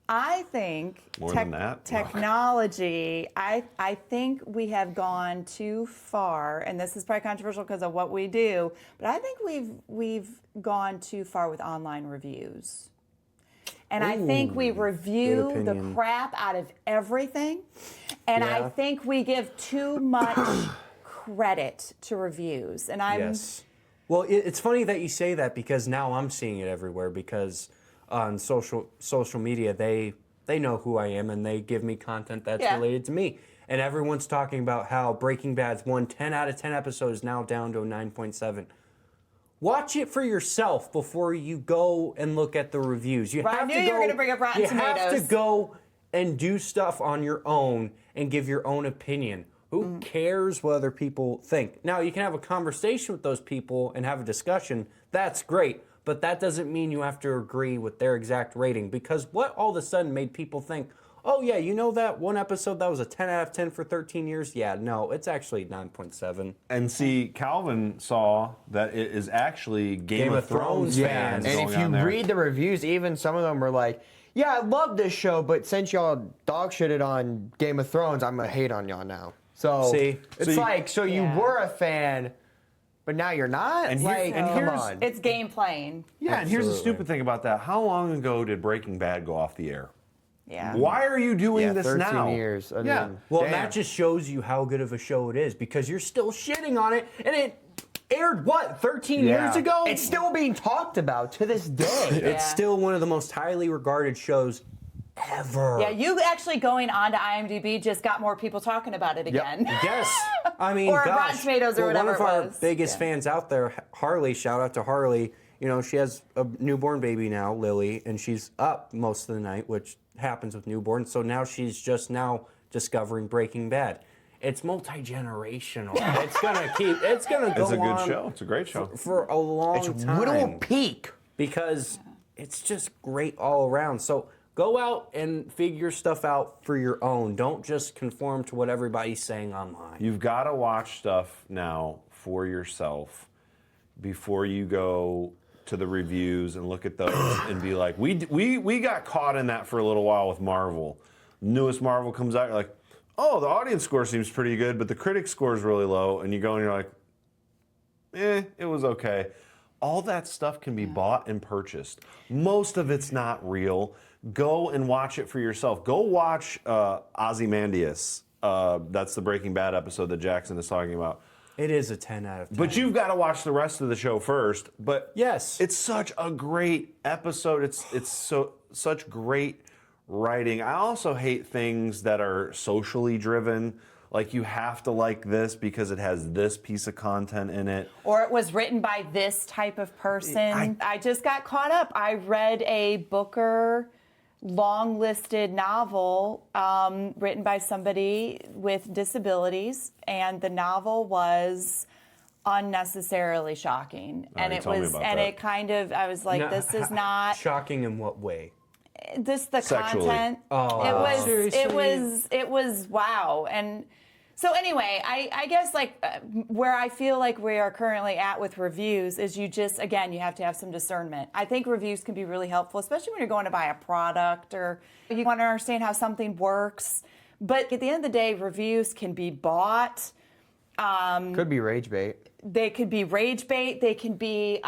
I think More than that? technology, I think we have gone too far, and this is probably controversial because of what we do, but I think we've gone too far with online reviews. And I think we review good the opinion. crap out of everything, and I Yeah. think we give too much credit to reviews. And Yes. Well, it's funny that you say that, because now I'm seeing it everywhere, because on social media, they know who I am, and they give me content that's related to me. And everyone's talking about how Breaking Bad's won 10 out of 10 episodes, now down to a 9.7. Watch it for yourself before you go and look at the reviews. I knew you were gonna bring up Rotten have Tomatoes. to go and do stuff on your own and give your own opinion. Who cares what other people think? Now, you can have a conversation with those people and have a discussion. That's great. But that doesn't mean you have to agree with their exact rating, because what all of a sudden made people think, oh yeah, you know that one episode that was a 10 out of 10 for 13 years? Yeah, no, it's actually 9.7. And see, Calvin saw that it is actually Game of Thrones fans And going if you on there. read the reviews, even some of them were like, yeah, I love this show, but since y'all dog shitted on Game of Thrones, I'm going to hate on y'all now. So See? it's you Yeah. were a fan, but now you're not? And here- like, and come here's- on. It's game playing. Yeah, and here's the Absolutely. stupid thing about that. How long ago did Breaking Bad go off the air? Yeah. Why are you doing Yeah, this 13 now? years. I Yeah. mean, Well, damn. that just shows you how good of a show it is, because you're still shitting on it, and it aired, what, 13 years ago? It's still being talked about to this day. Yeah. It's still one of the most highly regarded shows ever. Yeah, you actually going on to IMDb just got more people talking about it again. Yes. I mean, Or gosh. Rotten Tomatoes or whatever one of it our was. biggest Yeah. fans out there, Harley, shout out to Harley. You know, she has a newborn baby now, Lily, and she's up most of the night, which happens with newborns. So now she's just now discovering Breaking Bad. It's multi-generational. It's gonna go It's a good on show. It's a great show. for a long It's time. Whittle Peak. Because it's just great all around. So go out and figure stuff out for your own. Don't just conform to what everybody's saying online. You've got to watch stuff now for yourself before you go to the reviews and look at those and be like, we got caught in that for a little while with Marvel. Newest Marvel comes out, you're like, oh, the audience score seems pretty good, but the critic score is really low. And you go and you're like, it was okay. All that stuff can be bought and purchased. Most of it's not real. Go and watch it for yourself. Go watch Ozymandias. That's the Breaking Bad episode that Jackson is talking about. It is a 10 out of 10. But you've got to watch the rest of the show first. But Yes. it's such a great episode. It's such great writing. I also hate things that are socially driven. Like you have to like this because it has this piece of content in it. Or it was written by this type of person. I just got caught up. I read a Booker long-listed novel written by somebody with disabilities, and the novel was unnecessarily shocking. Oh, And you it told me was, about and that. it kind of, I was like, Now, this is not. shocking in what way? This the Sexually. content. Oh, it was seriously? it was wow. And so anyway, I guess like where I feel like we are currently at with reviews is you just, again, you have to have some discernment. I think reviews can be really helpful, especially when you're going to buy a product or you want to understand how something works. But at the end of the day, reviews can be bought. Could be rage bait. They could be rage bait. They can be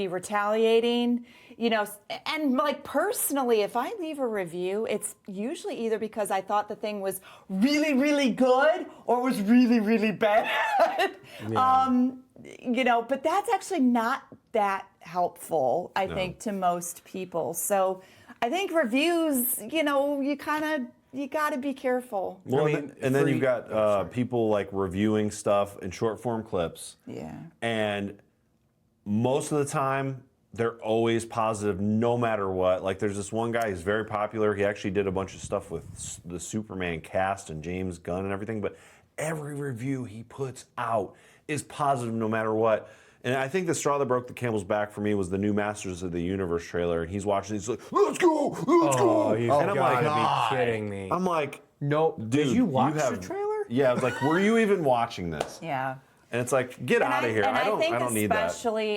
retaliating. You know, and like personally, if I leave a review, it's usually either because I thought the thing was really, really good or was really, really bad. You know, but that's actually not that helpful, I think, to most people. So I think reviews, you know, you got to be careful. Well, I mean, and then for you've you- got people like reviewing stuff in short form clips. Yeah. And most of the time, they're always positive no matter what. Like there's this one guy who's very popular. He actually did a bunch of stuff with the Superman cast and James Gunn and everything. But every review he puts out is positive no matter what. And I think the straw that broke the camel's back for me was the new Masters of the Universe trailer. And he's watching, he's like, let's go, let's go. You've And I'm like, gotta be kidding me. I'm like, Nope. dude, you watch the have, trailer? Yeah, I was like, were you even watching this? Yeah. And it's like, get out of here. And I don't need that.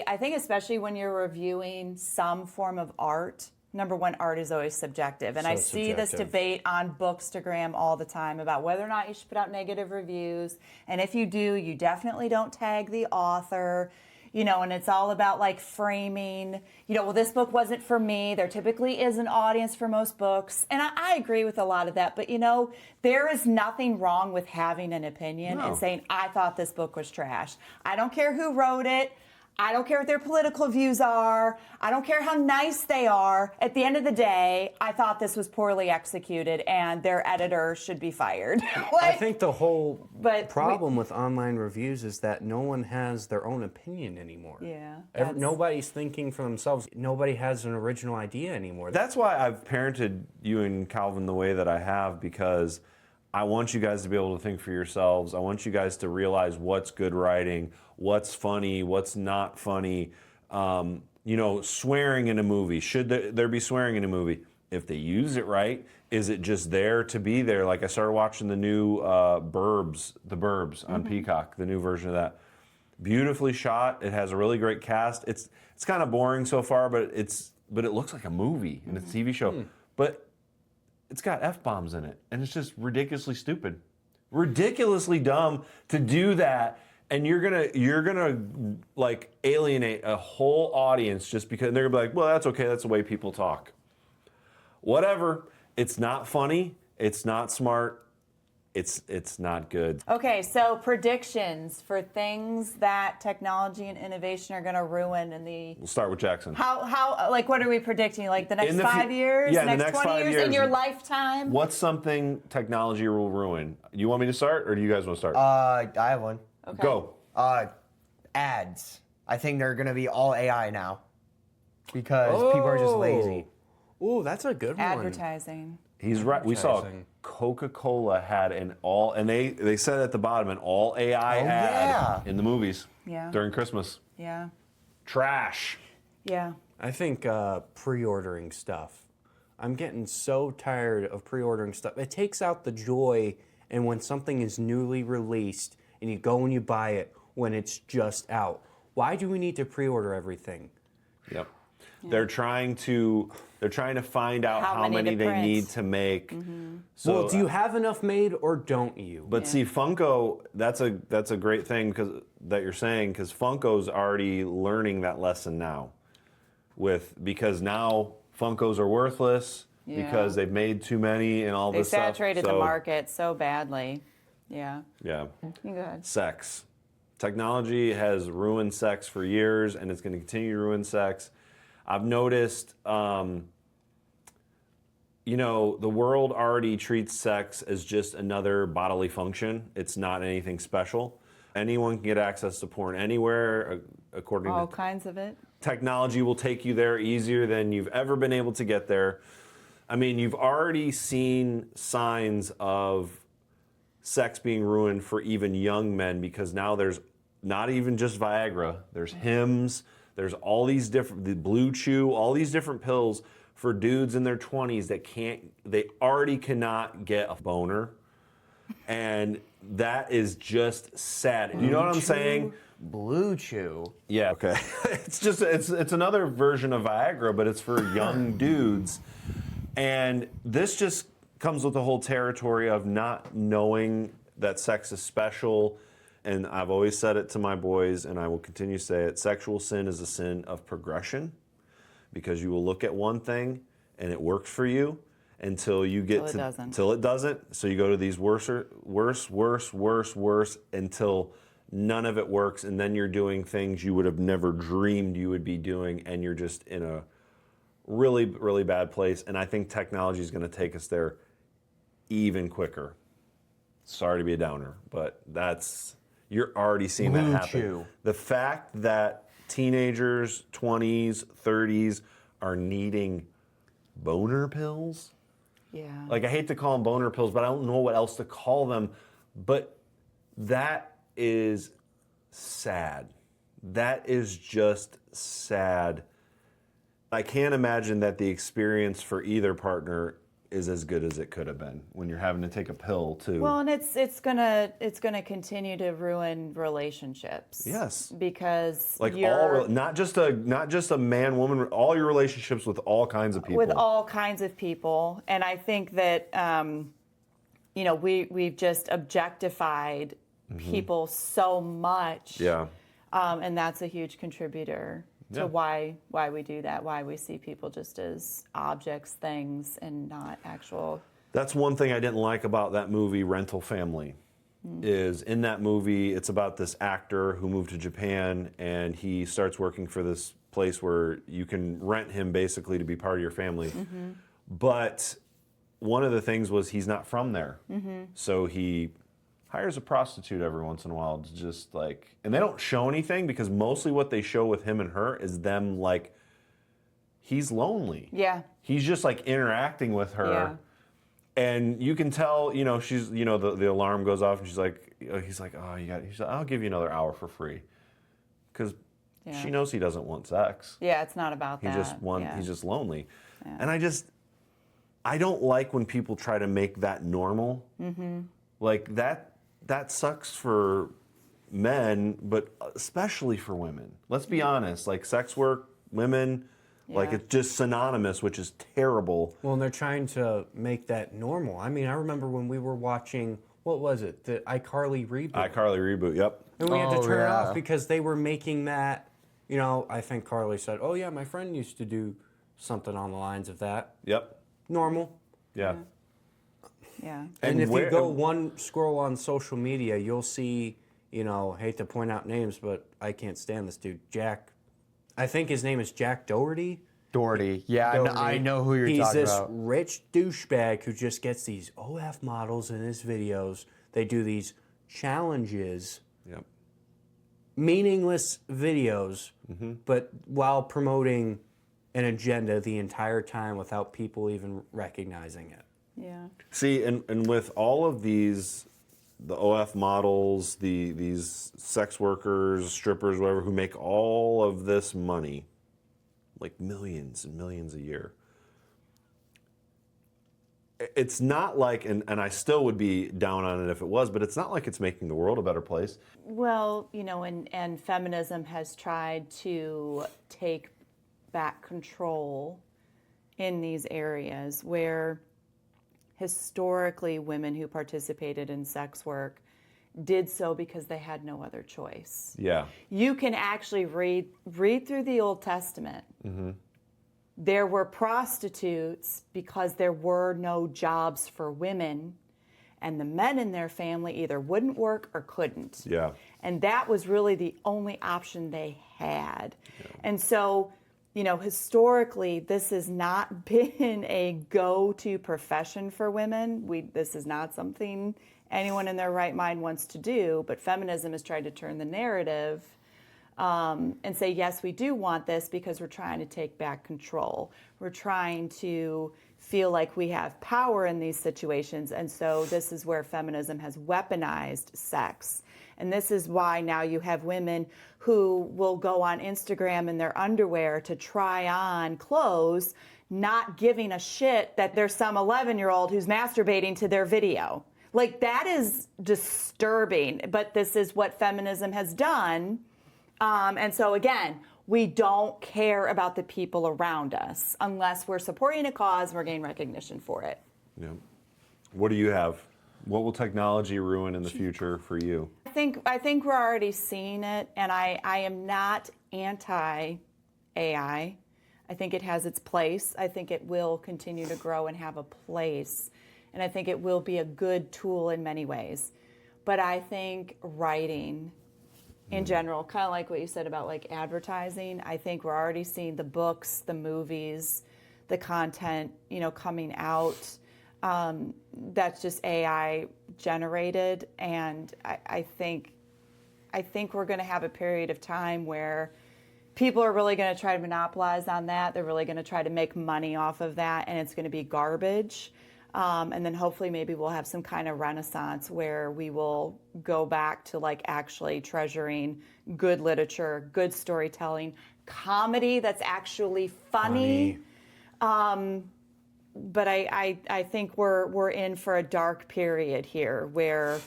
I think especially when you're reviewing some form of art, number one, art is always subjective. And So I see this subjective. debate on Bookstagram all the time about whether or not you should put out negative reviews. And if you do, you definitely don't tag the author. You know, and it's all about like framing, you know, well, this book wasn't for me. There typically is an audience for most books. And I agree with a lot of that. But, you know, there is nothing wrong with having an opinion and saying, I thought this book was trash. I don't care who wrote it. I don't care what their political views are. I don't care how nice they are. At the end of the day, I thought this was poorly executed and their editor should be fired. I think the whole But problem with online reviews is that no one has their own opinion anymore. Yeah, Nobody's thinking for themselves. Nobody has an original idea anymore. That's why I've parented you and Calvin the way that I have, because I want you guys to be able to think for yourselves. I want you guys to realize what's good writing, what's funny, what's not funny. You know, swearing in a movie. Should there be swearing in a movie? If they use it right, is it just there to be there? Like I started watching the new The Burbs on Peacock, the new version of that. Beautifully shot. It has a really great cast. It's kind of boring so far, but it looks like a movie and it's a TV show. But it's got F-bombs in it, and it's just ridiculously stupid. Ridiculously dumb to do that, and you're gonna like alienate a whole audience just because they're gonna be like, well, that's okay, that's the way people talk. Whatever. It's not funny, it's not smart, it's not good. Okay, so predictions for things that technology and innovation are going to ruin in the We'll start with Jackson. how like what are we predicting? Like the next In the 5 years, yeah, in the next next 20 5 years in years. your lifetime? What's something technology will ruin? You want me to start, or do you guys want to start? I have one. Okay. Go. Ads. I think they're gonna be all AI now because people are just lazy. Oh, that's a good one. Advertising. He's right. We saw Advertising. Coca-Cola had an all, and they said at the bottom, an all AI ad yeah. in the movies Yeah. during Christmas. Yeah. Trash. Yeah. I think pre-ordering stuff. I'm getting so tired of pre-ordering stuff. It takes out the joy, and when something is newly released and you go and you buy it when it's just out. Why do we need to pre-order everything? Yep. They're trying to find out How how many many to they print. need to make. So, Well, do you have enough made or don't you? But see, Funko, that's a great thing that you're saying, because Funko's already learning that lesson now. Because now Funkos are worthless Yeah. because they've made too many and all They this stuff. saturated the So, market so badly. Yeah. Yeah. You go ahead. Sex. Technology has ruined sex for years, and it's going to continue to ruin sex. I've noticed you know, the world already treats sex as just another bodily function. It's not anything special. Anyone can get access to porn anywhere, according All to kinds of it. technology will take you there easier than you've ever been able to get there. I mean, you've already seen signs of sex being ruined for even young men because now there's not even just Viagra, there's Hims, there's all these different, the Blue Chew, all these different pills for dudes in their 20s that they already cannot get a boner. And that is just sad. You know what I'm saying? Blue Chew. Yeah, okay. It's another version of Viagra, but it's for young dudes. And this just comes with the whole territory of not knowing that sex is special. And I've always said it to my boys, and I will continue to say it. Sexual sin is a sin of progression because you will look at one thing and it works for you until you get till it doesn't. So you go to these worse until none of it works, and then you're doing things you would have never dreamed you would be doing, and you're just in a really, really bad place. And I think technology is going to take us there even quicker. Sorry to be a downer, but you're already seeing that happen. Chew. The fact that teenagers, 20s, 30s are needing boner pills. Yeah. Like, I hate to call them boner pills, but I don't know what else to call them. But that is sad. That is just sad. I can't imagine that the experience for either partner is as good as it could have been when you're having to take a pill to. Well, and it's gonna continue to ruin relationships. Yes. Because like you're not just a man woman, all your relationships with all kinds of people. with all kinds of people, and I think that we've just objectified people so much. Yeah. And that's a huge contributor to why we do that, why we see people just as objects, things, and not actual. That's one thing I didn't like about that movie, Rental Family, is in that movie, it's about this actor who moved to Japan, and he starts working for this place where you can rent him basically to be part of your family. But one of the things was he's not from there. So he hires a prostitute every once in a while to just like, and they don't show anything because mostly what they show with him and her is them like, he's lonely. Yeah. He's just like interacting with her. Yeah. And you can tell, she's, the alarm goes off and she's like, he's like, oh, he's like, I'll give you another hour for free. Because she knows he doesn't want sex. Yeah, it's not about that. He's just lonely. Yeah. And I don't like when people try to make that normal. Like that sucks for men, but especially for women. Let's be honest, like sex work, women, like it's just synonymous, which is terrible. Well, and they're trying to make that normal. I mean, I remember when we were watching, what was it? The iCarly reboot. iCarly reboot, yep. And we had to turn it off because they were making that, I think Carly said, oh yeah, my friend used to do something on the lines of that. Yep. Normal. Yeah. Yeah. And if you go one scroll on social media, you'll see, hate to point out names, but I can't stand this dude, Jack. I think his name is Jack Doherty. Doherty. Yeah, I know who you're talking about. He's this rich douchebag who just gets these OF models in his videos. They do these challenges. Yep. Meaningless videos, but while promoting an agenda the entire time without people even recognizing it. Yeah. See, and with all of these, the OF models, these sex workers, strippers, whatever, who make all of this money, like millions and millions a year, it's not like, and I still would be down on it if it was, but it's not like it's making the world a better place. Well, and feminism has tried to take back control in these areas where historically women who participated in sex work did so because they had no other choice. Yeah. You can actually read through the Old Testament. There were prostitutes because there were no jobs for women, and the men in their family either wouldn't work or couldn't. Yeah. And that was really the only option they had. Yeah. And so historically, this has not been a go-to profession for women. This is not something anyone in their right mind wants to do, but feminism has tried to turn the narrative and say, yes, we do want this because we're trying to take back control. We're trying to feel like we have power in these situations. And so this is where feminism has weaponized sex. And this is why now you have women who will go on Instagram in their underwear to try on clothes, not giving a shit that there's some 11-year-old who's masturbating to their video. Like, that is disturbing, but this is what feminism has done. And so again, we don't care about the people around us unless we're supporting a cause and we're getting recognition for it. Yeah. What do you have? What will technology ruin in the future for you? I think we're already seeing it, and I am not anti-AI. I think it has its place. I think it will continue to grow and have a place, and I think it will be a good tool in many ways. But I think writing in general, kind of like what you said about like advertising, I think we're already seeing the books, the movies, the content, coming out. That's just AI generated, and I think we're going to have a period of time where people are really going to try to monopolize on that. They're really going to try to make money off of that, and it's going to be garbage. And then hopefully maybe we'll have some kind of renaissance where we will go back to like actually treasuring good literature, good storytelling, comedy that's actually funny. But I think we're in for a dark period here where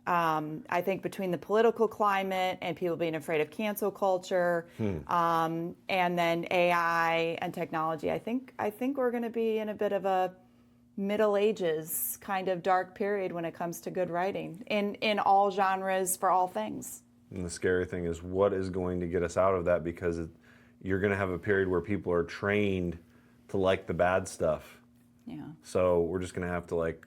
I think between the political climate and people being afraid of cancel culture and then AI and technology, I think we're going to be in a bit of a Middle Ages kind of dark period when it comes to good writing in all genres for all things. And the scary thing is what is going to get us out of that, because you're going to have a period where people are trained to like the bad stuff. Yeah. So we're just going to have to like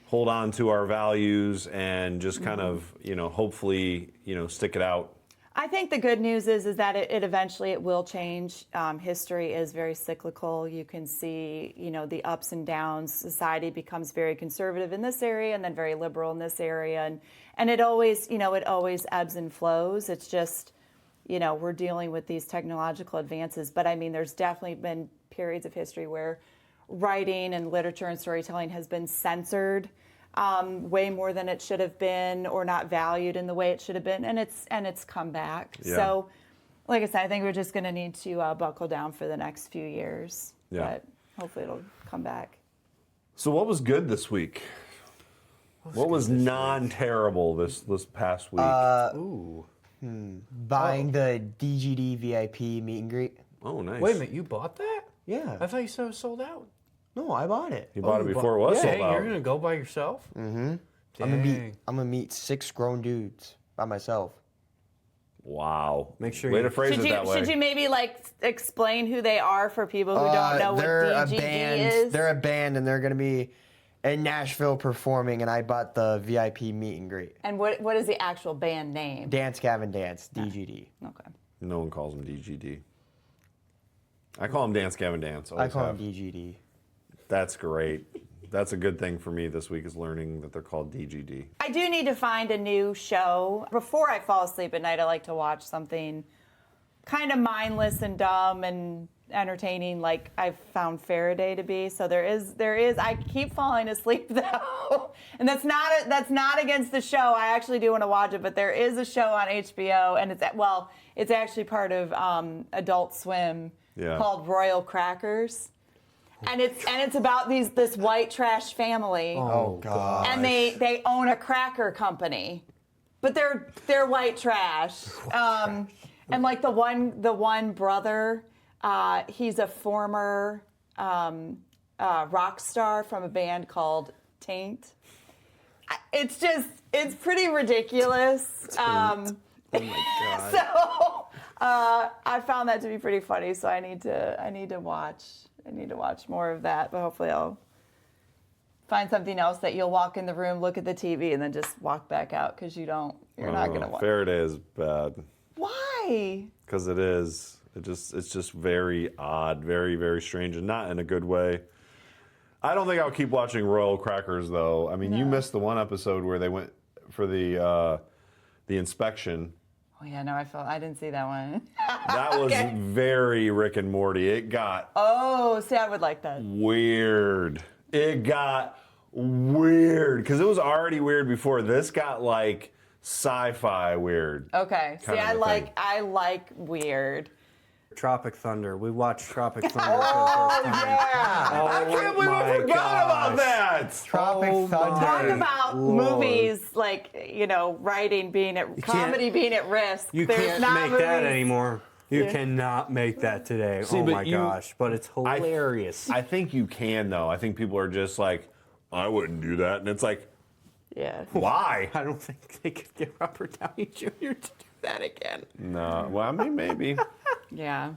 hold on to our values and just kind of, hopefully, stick it out. I think the good news is that it eventually it will change. History is very cyclical. You can see, the ups and downs. Society becomes very conservative in this area and then very liberal in this area. And it always, it always ebbs and flows. It's just, we're dealing with these technological advances. But I mean, there's definitely been periods of history where writing and literature and storytelling has been censored way more than it should have been, or not valued in the way it should have been, and it's come back. Yeah. So, like I said, I think we're just going to need to buckle down for the next few years. Yeah. But hopefully it'll come back. So what was good this week? What was non-terrible this past week? Buying the DGD VIP meet and greet. Oh, nice. Wait a minute, you bought that? Yeah. I thought you said it was sold out. No, I bought it. You bought it before it was sold Dang, out. you're gonna go by yourself? I'm Dang. gonna meet 6 grown dudes by myself. Wow. Make sure Way you- to phrase it that way. Should you maybe explain who they are for people who don't know what They're DGD a band. is? They're a band, and they're gonna be in Nashville performing. And I bought the VIP meet and greet. And what is the actual band name? Dance Gavin Dance, DGD. Okay. No one calls him DGD. I call him Dance Gavin Dance. I Always call have. him DGD. That's great. That's a good thing for me this week, is learning that they're called DGD. I do need to find a new show. Before I fall asleep at night, I like to watch something kind of mindless and dumb and entertaining, like I've found Faraday to be. So there is. I keep falling asleep though, and that's not against the show. I actually do want to watch it, but there is a show on HBO, and it's actually part of Adult Swim called Royal Crackers. And it's about this white trash family. Oh God. And they own a cracker company, but they're white trash. And like the one brother, he's a former rock star from a band called Taint. It's pretty ridiculous. Oh my God. So I found that to be pretty funny. So I need to watch more of that. But hopefully I'll find something else that you'll walk in the room, look at the TV, and then just walk back out because you're not gonna watch. Faraday is bad. Why? Because it is. It's just very odd, very, very strange, and not in a good way. I don't think I'll keep watching Royal Crackers though. I mean, you missed the one episode where they went for the inspection. Oh yeah, no, I didn't see that one. That was very Rick and Morty. It got Oh, see, I would like that. weird. It got weird because it was already weird before. This got like sci-fi weird. Okay, see, Kind of a thing. I like weird. Tropic Thunder. We watched Tropic Thunder for the first time. Yeah. I can't believe I forgot about that. Tropic Oh Thunder. my Talk about Lord. movies like writing being at comedy being at risk. You There's can't not make that movies- anymore. You cannot make that today. See, oh but my you- gosh. But it's hilarious. I think you can though. I think people are just like, I wouldn't do that, and it's like, Yeah. why? I don't think they could get Robert Downey Jr. to do that again. No. Well, I mean, maybe. Yeah.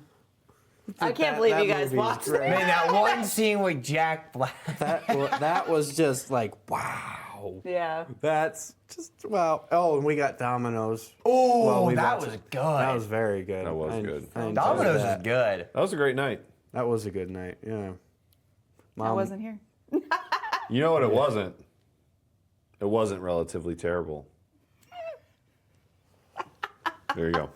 I can't believe that you guys movie's watched great. it. Man, that one scene with Jack Black. That was just like, wow. Yeah. That's just, wow. Oh, and we got Domino's. Oh, Well, we that watched was it. good. That was very good. That was good. I enjoyed Domino's that. is good. That was a great night. That was a good night, yeah. I wasn't here. You know what it wasn't? It wasn't relatively terrible. There you go.